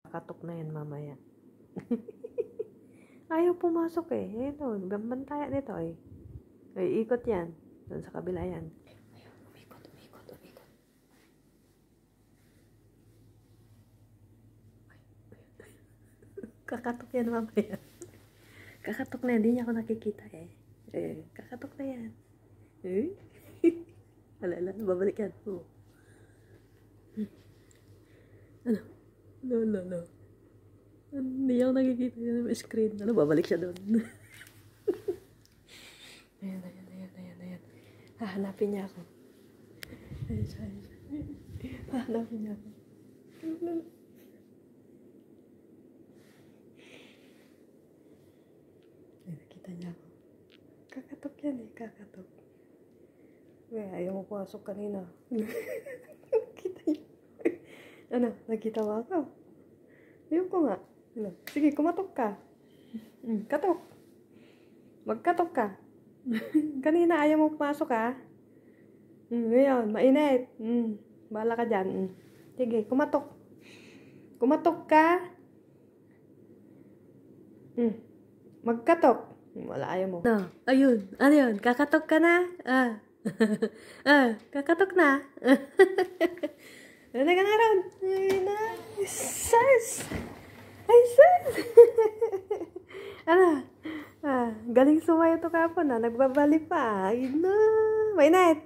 Kakatok na yan mamaya. Ayaw pumasok eh. Ito, gambantaya nito eh. Ay, ikot yan. Doon sa kabila yan. Ayun, umikot. Kakatok yan mamaya. Kakatok na yan. Hindi niya ako nakikita eh. Kakatok na yan. Alala, babalik yan. Oh. Ano? No. Hindi ako nakikita yung screen. Ano, babalik siya doon. Ayan. Hahanapin niya ako. Hahanapin niya ako. Ay, nakita niya ako. Kakatok yan eh, kakatok. Ayaw mo pasok kanina. Nakita niya. Ano, nakita mo ako? Ayaw ko nga. Ano? Sige, kumatok ka. Katok. Magkatok ka. Kanina ayaw mo pumasok ha. Ngayon, mainit. Bahala ka dyan. Sige, kumatok. Kumatok ka. Magkatok. Wala, ayaw mo. No, ayun. Ano yun? Kakatok ka na? Kakatok na. Ano ka na ron? Ay, sus! Ano? Galing sumayo to kapon na. Nagbabali pa. Ayun na. Mainit.